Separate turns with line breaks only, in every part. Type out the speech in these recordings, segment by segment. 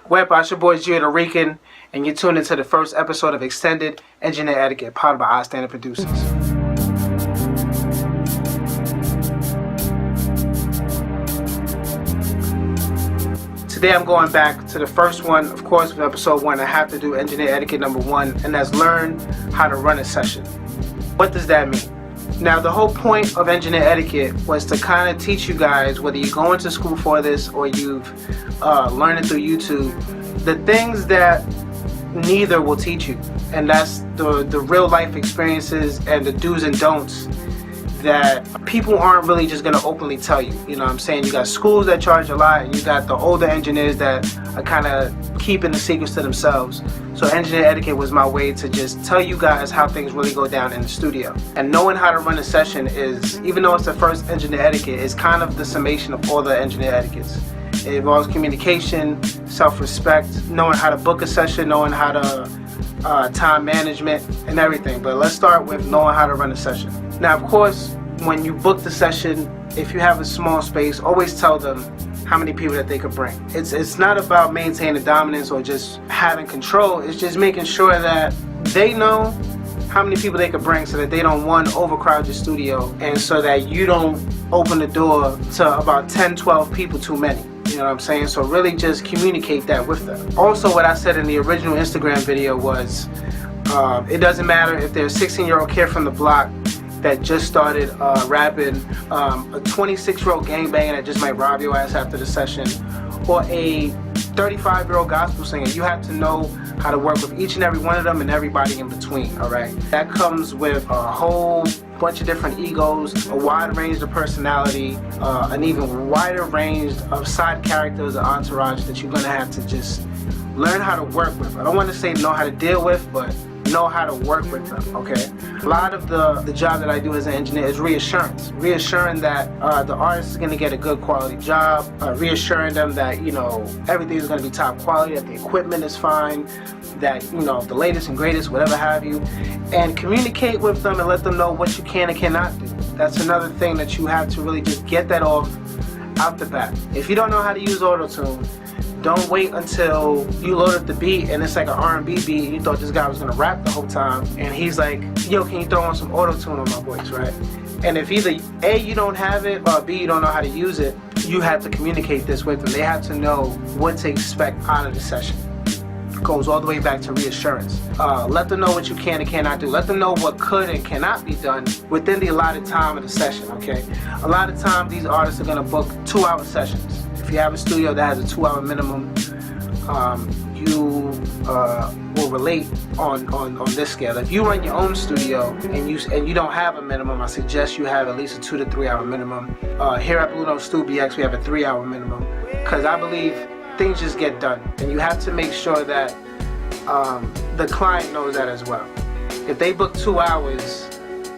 What up, it's your boy Gio the Rican, and you're tuned into the first episode of Extended Engineer Etiquette, powered by Istandard Producers. Today I'm going back to the first one, of course, with episode 1. I have to do Engineer Etiquette number 1, and that's learn how to run a session. What does that mean? Now, the whole point of Engineer Etiquette was to kind of teach you guys, whether you're going to school for this or you've learned it through YouTube, the things that neither will teach you. And that's the real life experiences and the do's and don'ts that people aren't really just going to openly tell you. You know what I'm saying? You got schools that charge a lot, and you got the older engineers that are kind of keeping the secrets to themselves. So Engineer Etiquette was my way to just tell you guys how things really go down in the studio. And knowing how to run a session is, even though it's the first Engineer Etiquette, is kind of the summation of all the Engineer Etiquettes. It involves communication, self-respect, knowing how to book a session, knowing how to time management and everything. But let's start with knowing how to run a session. Now, of course, when you book the session, if you have a small space, always tell them how many people that they could bring. It's not about maintaining dominance or just having control. It's just making sure that they know how many people they could bring, so that they don't, one, overcrowd your studio, and so that you don't open the door to about 10, 12 people too many. You know what I'm saying? So really just communicate that with them. Also, what I said in the original Instagram video was, it doesn't matter if they're a 16-year-old kid from the block that just started rapping, a 26-year-old gangbanger that just might rob your ass after the session, or a 35-year-old gospel singer. You have to know how to work with each and every one of them and everybody in between, all right? That comes with a whole bunch of different egos, a wide range of personality, an even wider range of side characters or entourage that you're gonna have to just learn how to work with. I don't want to say know how to deal with, but know how to work with them, okay? A lot of the job that I do as an engineer is reassurance. Reassuring that the artist is going to get a good quality job, reassuring them that, you know, everything is going to be top quality, that the equipment is fine, that, you know, the latest and greatest, whatever have you, and communicate with them and let them know what you can and cannot do. That's another thing that you have to really just get that off out the bat. If you don't know how to use auto-tune, don't wait until you load up the beat and it's like an R&B beat and you thought this guy was gonna rap the whole time, and he's like, yo, can you throw on some auto-tune on my voice, right? And if either A, you don't have it, or B, you don't know how to use it, you have to communicate this with them. They have to know what to expect out of the session. It goes all the way back to reassurance. Let them know what you can and cannot do. Let them know what could and cannot be done within the allotted time of the session, okay? A lot of times these artists are gonna book 2-hour sessions. If you have a studio that has a 2-hour minimum, you will relate on this scale. If you run your own studio and you don't have a minimum, I suggest you have at least a 2 to 3 hour minimum. Here at Blue Note Stu BX, we have a 3-hour minimum, because I believe things just get done, and you have to make sure that the client knows that as well. If they book 2 hours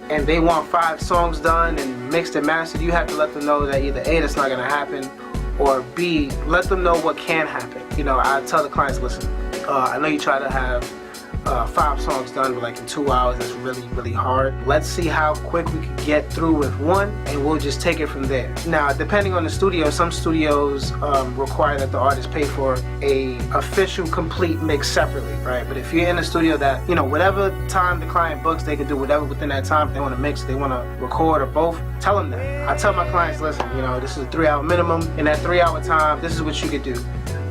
and they want 5 songs done and mixed and mastered, you have to let them know that either A, that's not going to happen, or B, let them know what can happen. You know, I tell the clients, listen, I know you try to have 5 songs done, but like in 2 hours, that's really, really hard. Let's see how quick we can get through with one, and we'll just take it from there. Now, depending on the studio, some studios require that the artist pay for a official complete mix separately, right? But if you're in a studio that, you know, whatever time the client books, they can do whatever within that time. If they want to mix, they want to record, or both, tell them that. I tell my clients, listen, you know, this is a 3-hour minimum. In that 3-hour time, this is what you could do.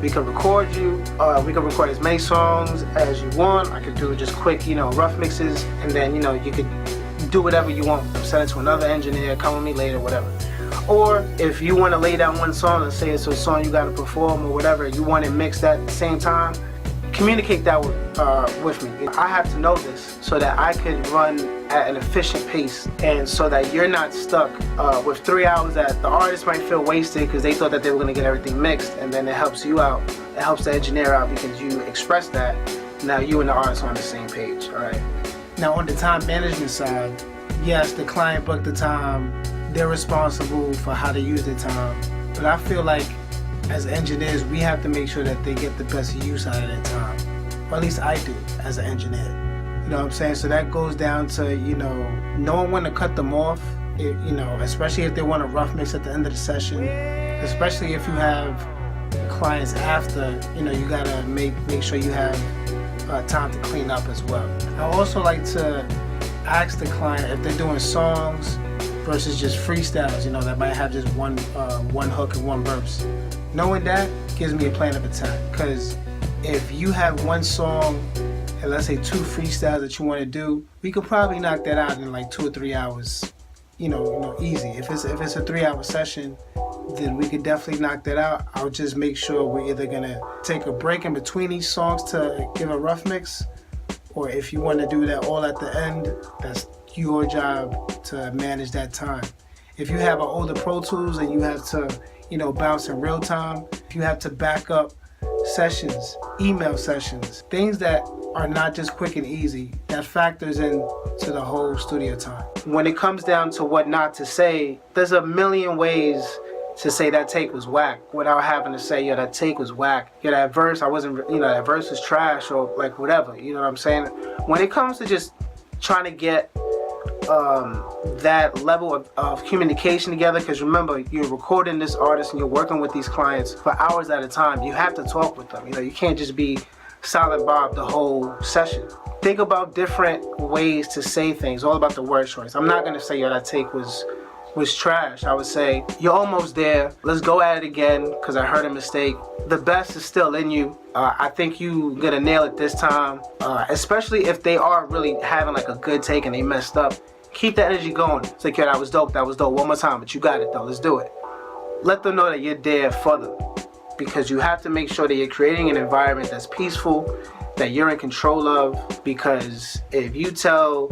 We can record you, we can record as many songs as you want. I could do just quick, you know, rough mixes, and then, you know, you could do whatever you want. Send it to another engineer, come with me later, whatever. Or if you want to lay down one song and say it's a song you got to perform or whatever, you want it mixed at the same time, communicate that with me. I have to know this so that I can run at an efficient pace, and so that you're not stuck with 3 hours that the artist might feel wasted because they thought that they were going to get everything mixed, and then it helps you out. It helps the engineer out because you express that. Now you and the artist are on the same page, all right? Now on the time management side, yes, the client booked the time. They're responsible for how to use their time. But I feel like as engineers, we have to make sure that they get the best use out of their time. Or at least I do as an engineer. You know what I'm saying? So that goes down to, you know, knowing when to cut them off, you know, especially if they want a rough mix at the end of the session, especially if you have clients after, you gotta make sure you have time to clean up as well. I also like to ask the client if they're doing songs versus just freestyles, that might have just one hook and one verse. Knowing that gives me a plan of attack, because if you have one song and let's say 2 freestyles that you want to do, we could probably knock that out in like 2 or 3 hours, easy. If it's a 3-hour session, then we could definitely knock that out. I'll just make sure we're either gonna take a break in between each songs to give a rough mix, or if you want to do that all at the end, that's your job to manage that time. If you have an older Pro Tools and you have to, bounce in real time, if you have to back up sessions, email sessions, things that are not just quick and easy, that factors into the whole studio time. When it comes down to what not to say, there's a million ways to say that take was whack without having to say, that take was whack. That verse, that verse was trash, or like whatever, you know what I'm saying? When it comes to just trying to get that level of communication together, because remember, you're recording this artist and you're working with these clients for hours at a time. You have to talk with them. You can't just be silent Bob the whole session. Think about different ways to say things, all about the word choice. I'm not gonna say, that take was trash. I would say, you're almost there. Let's go at it again, because I heard a mistake. The best is still in you. I think you're gonna nail it this time, especially if they are really having like a good take and they messed up. Keep that energy going. It's like, that was dope, one more time, but you got it though, let's do it. Let them know that you're there for them, because you have to make sure that you're creating an environment that's peaceful, that you're in control of, because if you tell,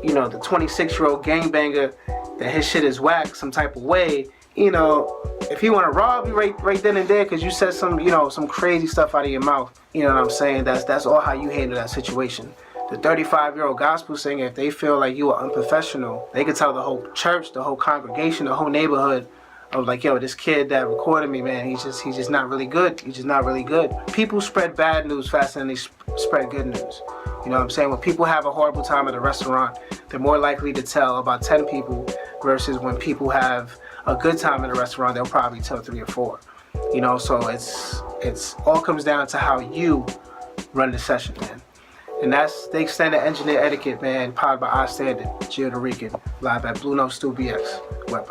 the 26-year-old gangbanger that his shit is whack some type of way, if he want to rob you right then and there because you said some crazy stuff out of your mouth, you know what I'm saying? That's all how you handle that situation. The 35-year-old gospel singer, if they feel like you are unprofessional, they could tell the whole church, the whole congregation, the whole neighborhood of like, this kid that recorded me, man, he's just not really good. He's just not really good. People spread bad news faster than they spread good news. You know what I'm saying? When people have a horrible time at a restaurant, they're more likely to tell about 10 people versus when people have a good time at a restaurant, they'll probably tell 3 or 4. So it's all comes down to how you run the session, man. And that's the Extended Engineer Etiquette, man, powered by istandard, Gio the Rican, live at Blue Note Stu BX, Web